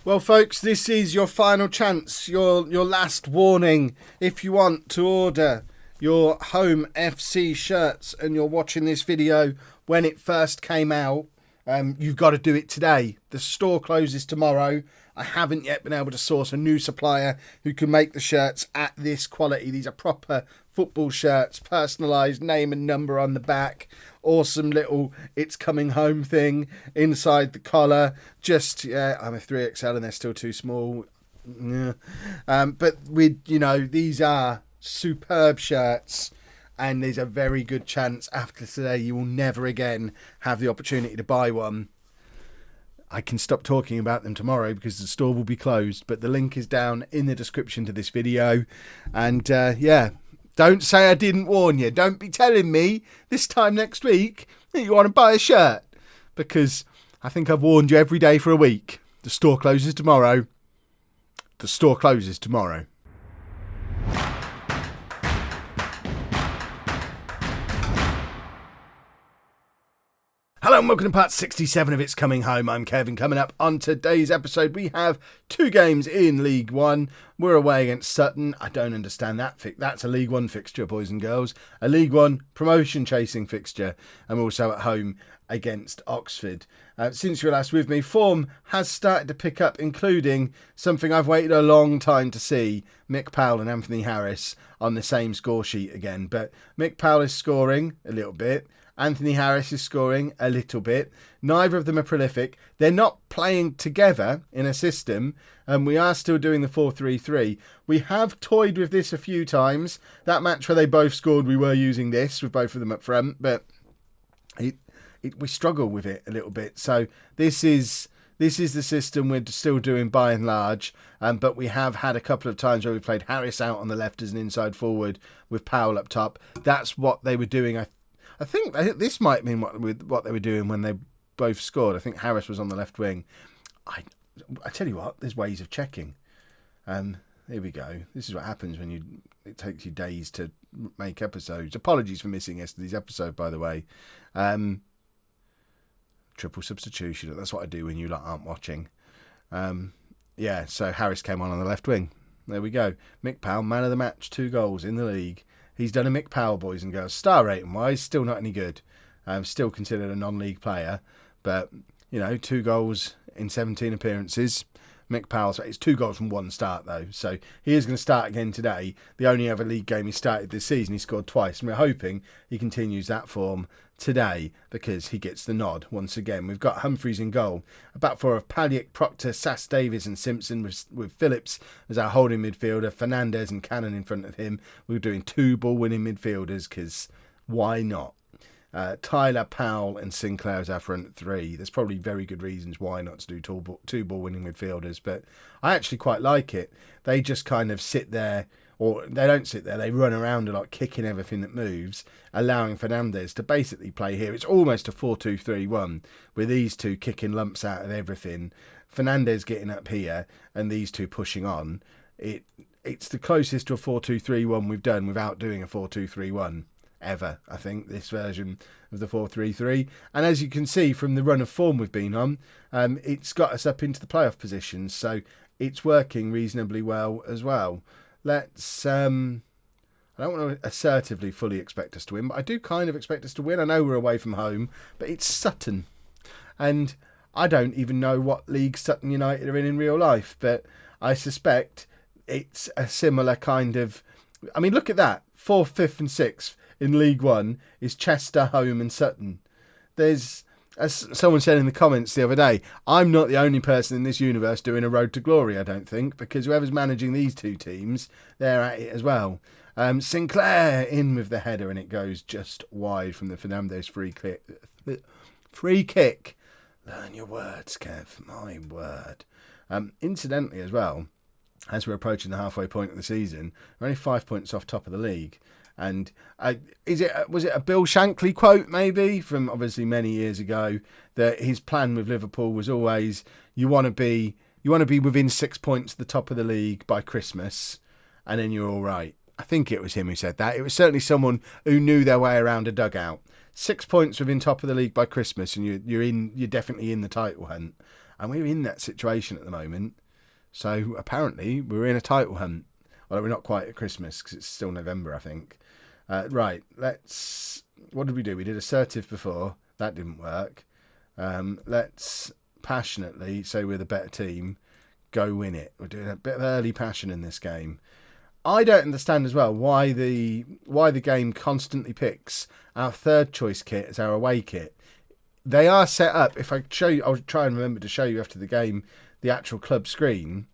Well, folks, this is your final chance, your last warning. If you want to order your Holme FC shirts and you're watching this video when it first came out, you've got to do it today. The store closes tomorrow. I haven't yet been able to source a new supplier who can make the shirts at this quality. These are proper football shirts, personalised, name and number on the back. Awesome little "it's coming home" thing inside the collar. I'm a 3XL and they're still too small. Yeah. But these are superb shirts, and there's a very good chance after today you will never again have the opportunity to buy one. I can stop talking about them tomorrow because the store will be closed, but the link is down in the description to this video. And don't say I didn't warn you. Don't be telling me this time next week that you want to buy a shirt, because I think I've warned you every day for a week. The store closes tomorrow. The store closes tomorrow. Hello and welcome to part 67 of It's Coming Home. I'm Kevin. Coming up on today's episode, we have two games in League One. We're away against Sutton. I don't understand that. That's a League One fixture, boys and girls. A League One promotion-chasing fixture. And we're also at home against Oxford. Since you were last with me, form has started to pick up, including something I've waited a long time to see. Mick Powell and Anthony Harris on the same score sheet again. But Mick Powell is scoring a little bit. Anthony Harris is scoring a little bit. Neither of them are prolific. They're not playing together in a system, and we are still doing the 4-3-3. We have toyed with this a few times. That match where they both scored, we were using this with both of them up front, but we struggle with it a little bit. So this is the system we're still doing by and large, but we have had a couple of times where we played Harris out on the left as an inside forward with Powell up top. That's what they were doing. I think this might mean what they were doing when they both scored. I think Harris was on the left wing. I tell you what, there's ways of checking. Here we go. This is what happens when it takes you days to make episodes. Apologies for missing yesterday's episode, by the way. Triple substitution. That's what I do when you lot aren't watching. So Harris came on the left wing. There we go. Mick Powell, man of the match, 2 goals in the league. He's done a Mick Powell, boys and girls. Star rating wise, still not any good. Still considered a non-league player. But, 2 goals in 17 appearances. Mick Powell's, it's 2 goals from 1 start, though. So he is going to start again today. The only other league game he started this season, he scored twice. And we're hoping he continues that form today because he gets the nod once again. We've got Humphreys in goal. A back four of Paliak, Proctor, Sass Davies and Simpson with Phillips as our holding midfielder. Fernandez and Cannon in front of him. We're doing 2 ball-winning midfielders because why not? Tyler, Powell and Sinclair as our front 3. There's probably very good reasons why not to do 2 ball-winning midfielders, but I actually quite like it. They just kind of sit there, or they don't sit there, they run around a lot, kicking everything that moves, allowing Fernandez to basically play here. It's almost a 4-2-3-1, with these two kicking lumps out of everything, Fernandez getting up here, and these two pushing on. It's the closest to a 4-2-3-1 we've done without doing a 4-2-3-1. Ever, I think, this version of the 4-3-3. And as you can see from the run of form we've been on, it's got us up into the playoff positions, so it's working reasonably well as well. Let's I don't want to assertively fully expect us to win, but I do kind of expect us to win. I know we're away from home, but it's Sutton, and I don't even know what league Sutton United are in real life, but I suspect it's a similar kind of, look at that, 4th, 5th and 6th in League One is Chester, Home and Sutton. There's, as someone said in the comments the other day, I'm not the only person in this universe doing a road to glory, I don't think, because whoever's managing these 2 teams, they're at it as well. Sinclair in with the header, and it goes just wide from the Fernandez free kick. Learn your words, Kev, my word. Incidentally as well, as we're approaching the halfway point of the season, we're only 5 points off top of the league. And was it a Bill Shankly quote maybe from obviously many years ago that his plan with Liverpool was always you want to be within 6 points at the top of the league by Christmas, and then you're all right. I think it was him who said that. It was certainly someone who knew their way around a dugout. 6 points within top of the league by Christmas, and you're definitely in the title hunt. And we're in that situation at the moment. So apparently we're in a title hunt. Well, we're not quite at Christmas because it's still November, I think. Right, what did we do? We did assertive before. That didn't work. Let's passionately say we're the better team. Go win it. We're doing a bit of early passion in this game. I don't understand as well why the game constantly picks our third choice kit as our away kit. They are set up. If I show you, I'll try and remember to show you after the game the actual club screen.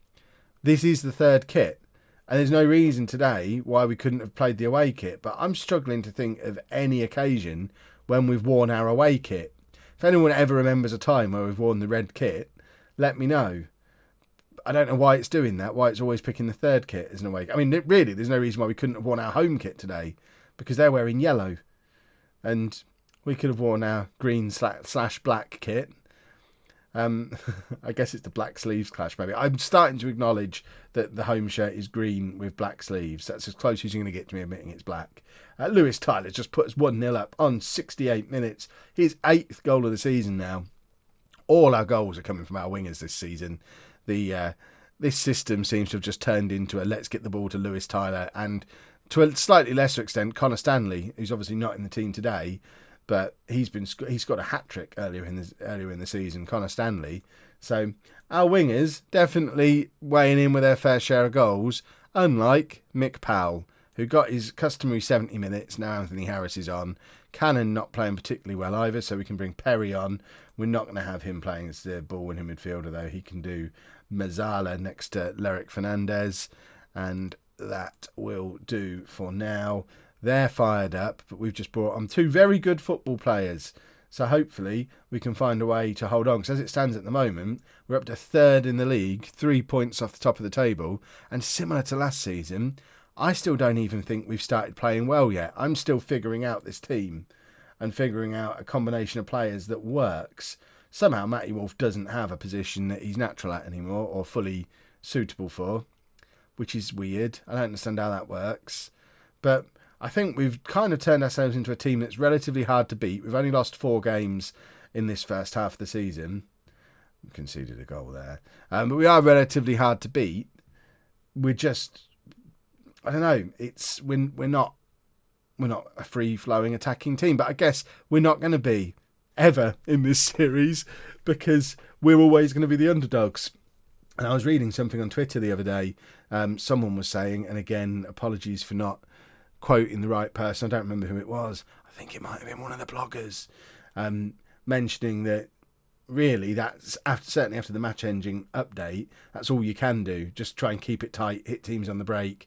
This is the third kit. And there's no reason today why we couldn't have played the away kit. But I'm struggling to think of any occasion when we've worn our away kit. If anyone ever remembers a time where we've worn the red kit, let me know. I don't know why it's doing that, why it's always picking the third kit as an away kit. I mean, really, there's no reason why we couldn't have worn our home kit today, because they're wearing yellow. And we could have worn our green slash black kit. I guess it's the black sleeves clash, maybe. I'm starting to acknowledge that the home shirt is green with black sleeves. That's as close as you're going to get to me admitting it's black. Lewis Tyler just put us 1-0 up on 68 minutes. His 8th goal of the season now. All our goals are coming from our wingers this season. This system seems to have just turned into a let's get the ball to Lewis Tyler, and to a slightly lesser extent Connor Stanley, who's obviously not in the team today, but he's got a hat trick earlier in the season, Connor Stanley. So our wingers definitely weighing in with their fair share of goals, unlike Mick Powell, who got his customary 70 minutes. Now Anthony Harris is on. Cannon not playing particularly well either, so we can bring Perry on. We're not going to have him playing as the ball-winning midfielder, though. He can do Mazzala next to Lerick Fernandez, and that will do for now. They're fired up, but we've just brought on 2 very good football players. So hopefully we can find a way to hold on. Because as it stands at the moment, we're up to 3rd in the league, 3 points off the top of the table. And similar to last season, I still don't even think we've started playing well yet. I'm still figuring out this team and figuring out a combination of players that works. Somehow Matty Wolf doesn't have a position that he's natural at anymore or fully suitable for, which is weird. I don't understand how that works. But I think we've kind of turned ourselves into a team that's relatively hard to beat. We've only lost 4 games in this first half of the season. We conceded a goal there. But we are relatively hard to beat. We're just, I don't know, we're not a free-flowing attacking team. But I guess we're not going to be ever in this series because we're always going to be the underdogs. And I was reading something on Twitter the other day. Someone was saying, and again, apologies for not quoting the right person, I don't remember who it was, I think it might have been one of the bloggers, mentioning that really that's certainly after the match engine update, that's all you can do, just try and keep it tight, hit teams on the break.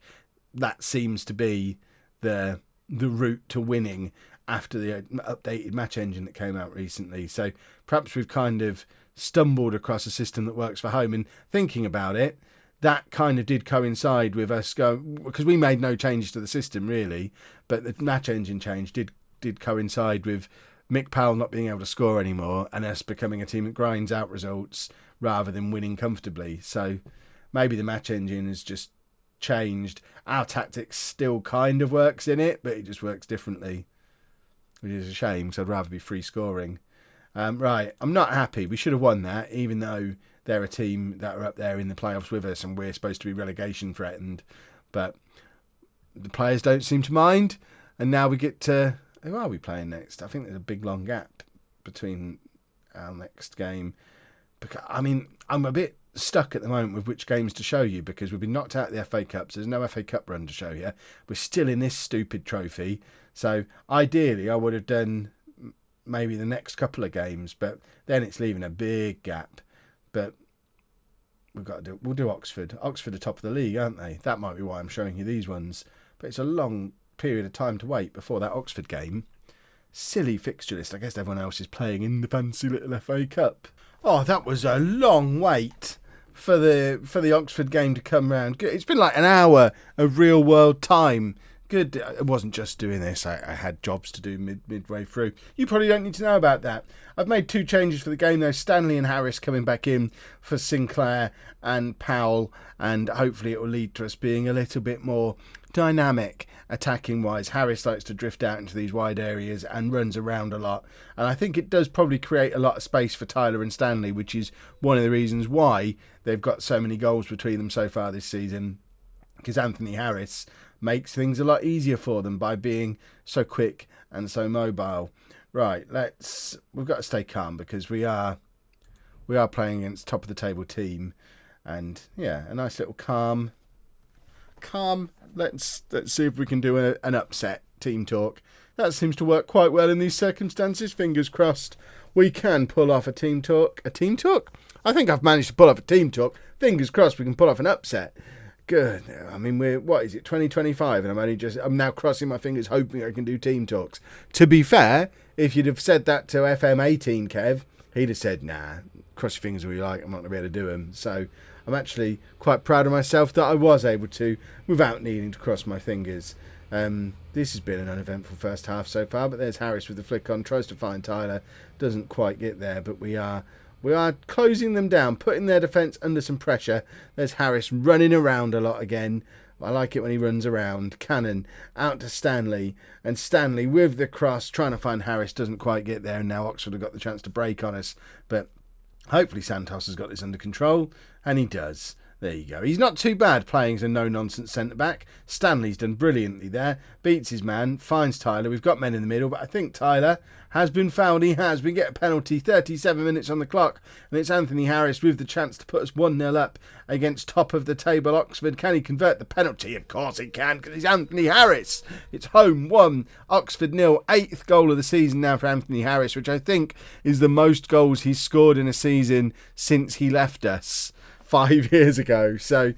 That seems to be the route to winning after the updated match engine that came out recently. So perhaps we've kind of stumbled across a system that works for home, and thinking about it, that kind of did coincide with us because we made no changes to the system really, but the match engine change did coincide with Mick Powell not being able to score anymore and us becoming a team that grinds out results rather than winning comfortably. So maybe the match engine has just changed. Our tactics still kind of works in it, but it just works differently, which is a shame because I'd rather be free scoring. Right, I'm not happy. We should have won that, even though they're a team that are up there in the playoffs with us and we're supposed to be relegation threatened. But the players don't seem to mind. And now we get to... Who are we playing next? I think there's a big long gap between our next game. Because, I mean, I'm a bit stuck at the moment with which games to show you because we've been knocked out of the FA Cups. There's no FA Cup run to show you. We're still in this stupid trophy. So ideally I would have done maybe the next couple of games, but then it's leaving a big gap. But we'll do Oxford. Oxford are top of the league, aren't they? That might be why I'm showing you these ones. But it's a long period of time to wait before that Oxford game. Silly fixture list. I guess everyone else is playing in the fancy little FA Cup. Oh, that was a long wait for the Oxford game to come round. It's been like an hour of real world time. Good. I wasn't just doing this. I had jobs to do midway through. You probably don't need to know about that. I've made 2 changes for the game though. Stanley and Harris coming back in for Sinclair and Powell, and hopefully it will lead to us being a little bit more dynamic attacking wise. Harris likes to drift out into these wide areas and runs around a lot, and I think it does probably create a lot of space for Tyler and Stanley, which is one of the reasons why they've got so many goals between them so far this season, because Anthony Harris makes things a lot easier for them by being so quick and so mobile. Right, we've got to stay calm because we are playing against top of the table team, and yeah, a nice little calm. Let's see if we can do an upset team talk. That seems to work quite well in these circumstances. Fingers crossed we can pull off a team talk. A team talk? I think I've managed to pull off a team talk. Fingers crossed we can pull off an upset. Good. I mean, what is it, 2025, and I'm now crossing my fingers hoping I can do team talks. To be fair, if you'd have said that to FM19 Kev, he'd have said, nah, cross your fingers all you like, I'm not going to be able to do them. So I'm actually quite proud of myself that I was able to without needing to cross my fingers. This has been an uneventful first half so far, but there's Harris with the flick on, tries to find Tyler, doesn't quite get there, but we are closing them down, putting their defence under some pressure. There's Harris running around a lot again. I like it when he runs around. Cannon out to Stanley, and Stanley with the cross trying to find Harris, doesn't quite get there, and now Oxford have got the chance to break on us, but hopefully Santos has got this under control, and he does. There you go. He's not too bad playing as a no-nonsense centre-back. Stanley's done brilliantly there. Beats his man, finds Tyler. We've got men in the middle, but I think Tyler has been fouled. He has. We get a penalty, 37 minutes on the clock, and it's Anthony Harris with the chance to put us 1-0 up against top-of-the-table Oxford. Can he convert the penalty? Of course he can, because it's Anthony Harris. It's Holme 1, Oxford 0. 8th goal of the season now for Anthony Harris, which I think is the most goals he's scored in a season since he left us 5 years ago. So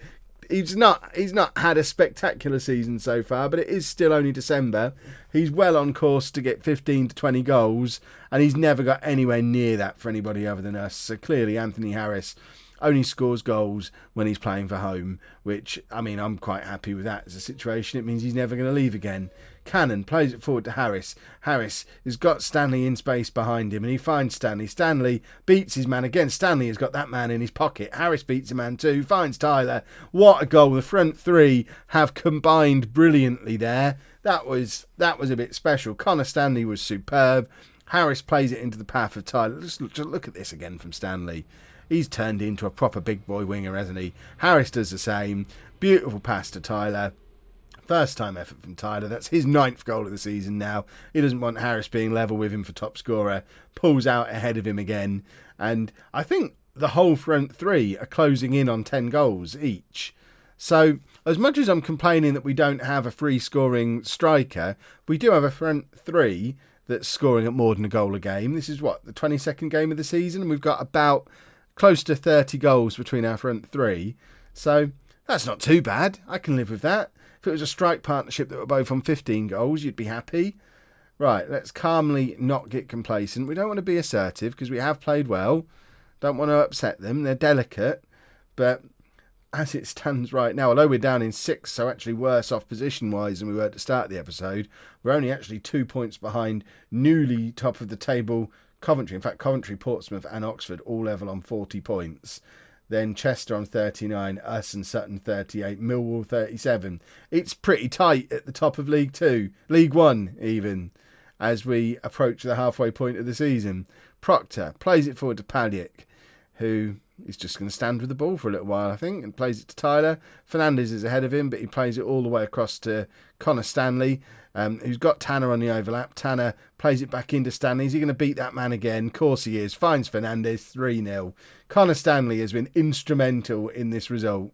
he's not had a spectacular season so far, but it is still only December. He's well on course to get 15 to 20 goals, and he's never got anywhere near that for anybody other than us. So clearly Anthony Harris only scores goals when he's playing for home, which, I mean, I'm quite happy with that as a situation. It means he's never going to leave again. Cannon plays it forward to Harris. Harris has got Stanley in space behind him, and he finds Stanley. Stanley beats his man again. Stanley has got that man in his pocket. Harris beats a man too, finds Tyler. What a goal. The front three have combined brilliantly there. That was a bit special. Connor Stanley was superb. Harris plays it into the path of Tyler. Just look at this again from Stanley. He's turned into a proper big boy winger, hasn't he? Harris does the same. Beautiful pass to Tyler. First time effort from Tyler. That's his 9th goal of the season now. He doesn't want Harris being level with him for top scorer. Pulls out ahead of him again. And I think the whole front three are closing in on 10 goals each. So as much as I'm complaining that we don't have a free scoring striker, we do have a front three that's scoring at more than a goal a game. This is the 22nd game of the season, and we've got about close to 30 goals between our front three. So that's not too bad. I can live with that. If it was a strike partnership that were both on 15 goals, you'd be happy. Right, let's calmly not get complacent. We don't want to be assertive because we have played well. Don't want to upset them. They're delicate. But as it stands right now, although we're down in 6th, so actually worse off position-wise than we were at the start of the episode, we're only actually 2 points behind newly top of the table Coventry. In fact, Coventry, Portsmouth and Oxford all level on 40 points. Then Chester on 39, us and Sutton 38, Millwall 37. It's pretty tight at the top of League 2, League 1 even, as we approach the halfway point of the season. Proctor plays it forward to Paliak, who is just going to stand with the ball for a little while, I think, and plays it to Tyler. Fernandez is ahead of him, but he plays it all the way across to Connor Stanley, who's got Tanner on the overlap. Tanner plays it back into Stanley. Is he going to beat that man again? Of course he is. Finds Fernandez, 3-0. Connor Stanley has been instrumental in this result.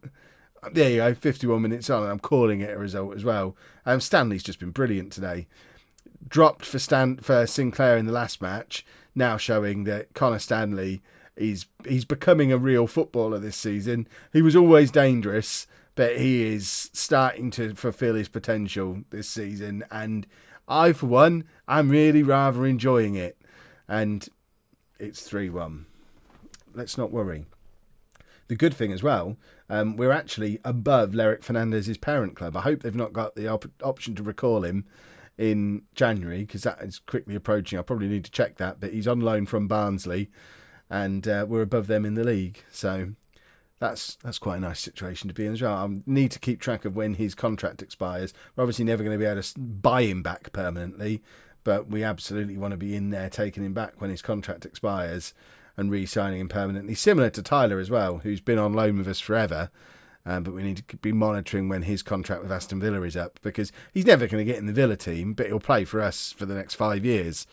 There you go, 51 minutes on, and I'm calling it a result as well. Stanley's just been brilliant today. Dropped for Sinclair in the last match, now showing that Connor Stanley he's becoming a real footballer this season. He was always dangerous, but he is starting to fulfil his potential this season. And I, for one, I'm really rather enjoying it. And it's 3-1. Let's not worry. The good thing as well, we're actually above Lerick Fernandez's parent club. I hope they've not got the option to recall him in January, because that is quickly approaching. I probably need to check that, but he's on loan from Barnsley, and we're above them in the league. So that's quite a nice situation to be in as well. I need to keep track of when his contract expires. We're obviously never going to be able to buy him back permanently, but we absolutely want to be in there taking him back when his contract expires and re-signing him permanently. Similar to Tyler as well, who's been on loan with us forever. But we need to be monitoring when his contract with Aston Villa is up, because he's never going to get in the Villa team, but he'll play for us for the next 5 years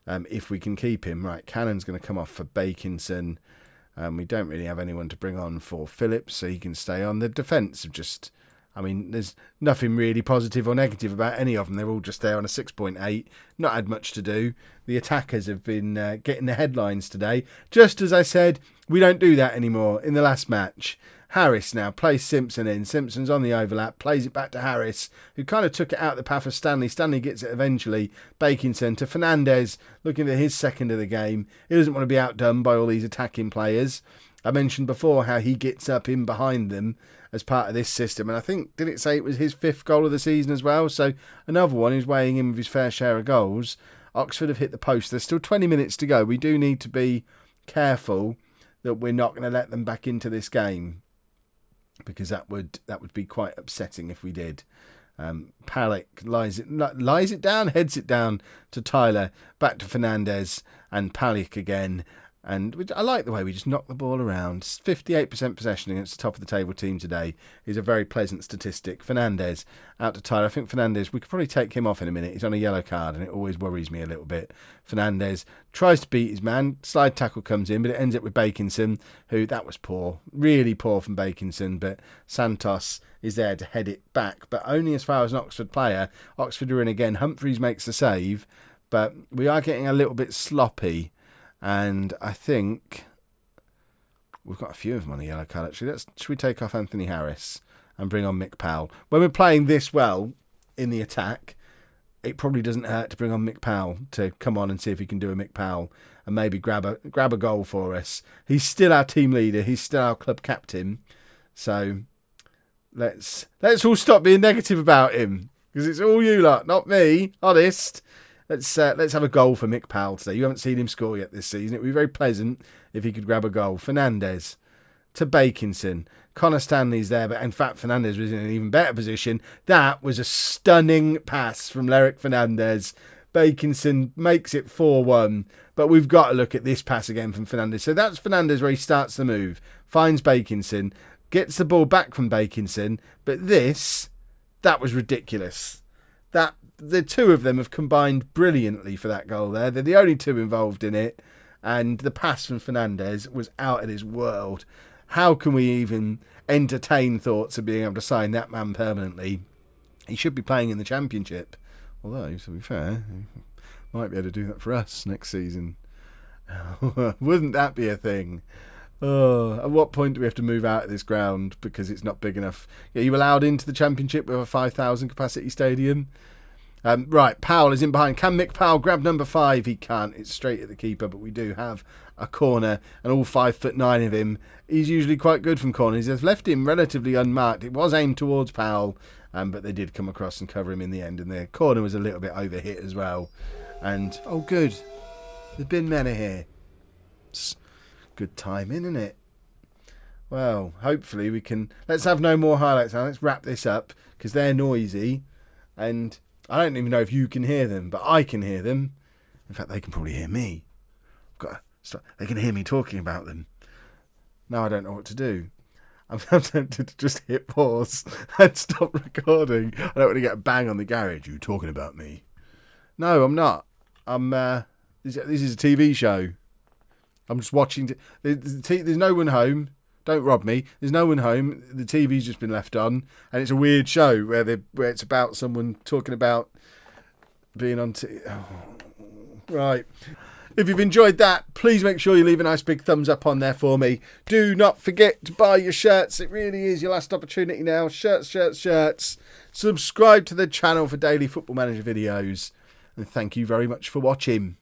if we can keep him. Right, Cannon's going to come off for Bakinson. We don't really have anyone to bring on for Phillips, so he can stay on. The defence have just... I mean, there's nothing really positive or negative about any of them. They're all just there on a 6.8. Not had much to do. The attackers have been getting the headlines today. Just as I said, we don't do that anymore in the last match. Harris now plays Simpson in. Simpson's on the overlap, plays it back to Harris, who kind of took it out the path of Stanley. Stanley gets it eventually. Bakinson to Fernandez, looking at his second of the game. He doesn't want to be outdone by all these attacking players. I mentioned before how he gets up in behind them as part of this system. And I think, did it say it was his 5th goal of the season as well? So another one who's weighing in with his fair share of goals. Oxford have hit the post. There's still 20 minutes to go. We do need to be careful that we're not going to let them back into this game, because that would be quite upsetting if we did. Palick lies it down, heads it down to Tyler, back to Fernandez, and Palick again. And I like the way we just knock the ball around. 58% possession against the top of the table team today is a very pleasant statistic. Fernandez out to Tyler. I think Fernandez, we could probably take him off in a minute. He's on a yellow card and it always worries me a little bit. Fernandez tries to beat his man. Slide tackle comes in, but it ends up with Bakinson, who, that was poor. Really poor from Bakinson, but Santos is there to head it back. But only as far as an Oxford player. Oxford are in again. Humphreys makes the save, but we are getting a little bit sloppy. And I think we've got a few of them on a yellow card, actually. Should we take off Anthony Harris and bring on Mick Powell? When we're playing this well in the attack, it probably doesn't hurt to bring on Mick Powell to come on and see if he can do a Mick Powell and maybe grab a goal for us. He's still our team leader. He's still our club captain. So let's all stop being negative about him, because it's all you lot, not me. Honest. Let's have a goal for Mick Powell today. You haven't seen him score yet this season. It would be very pleasant if he could grab a goal. Fernandez to Bakinson. Connor Stanley's there, but in fact Fernandez was in an even better position. That was a stunning pass from Lerick Fernandez. Bakinson makes it 4-1, but we've got to look at this pass again from Fernandez. So that's Fernandez where he starts the move, finds Bakinson, gets the ball back from Bakinson, but that was ridiculous. The two of them have combined brilliantly for that goal there. They're the only two involved in it. And the pass from Fernandez was out of this world. How can we even entertain thoughts of being able to sign that man permanently? He should be playing in the Championship. Although, to be fair, he might be able to do that for us next season. Wouldn't that be a thing? Oh, at what point do we have to move out of this ground because it's not big enough? Are you allowed into the Championship with a 5,000 capacity stadium? Right, Powell is in behind. Can Mick Powell grab number 5? He can't. It's straight at the keeper, but we do have a corner, and all 5'9" of him. He's usually quite good from corners. They've left him relatively unmarked. It was aimed towards Powell, but they did come across and cover him in the end, and the corner was a little bit overhit as well. And, oh good, there's been men here. It's good timing, isn't it? Well, hopefully we can... Let's have no more highlights now. Let's wrap this up, because they're noisy, and... I don't even know if you can hear them, but I can hear them. In fact, they can probably hear me. They can hear me talking about them. Now I don't know what to do. I'm tempted to just hit pause and stop recording. I don't want to get a bang on the garage. You talking about me? No, I'm not. This is a TV show. I'm just watching. There's no one home. Don't rob me. There's no one home. The TV's just been left on, and it's a weird show where it's about someone talking about being on TV. Oh, right. If you've enjoyed that, please make sure you leave a nice big thumbs up on there for me. Do not forget to buy your shirts. It really is your last opportunity now. Shirts, shirts, shirts. Subscribe to the channel for daily Football Manager videos. And thank you very much for watching.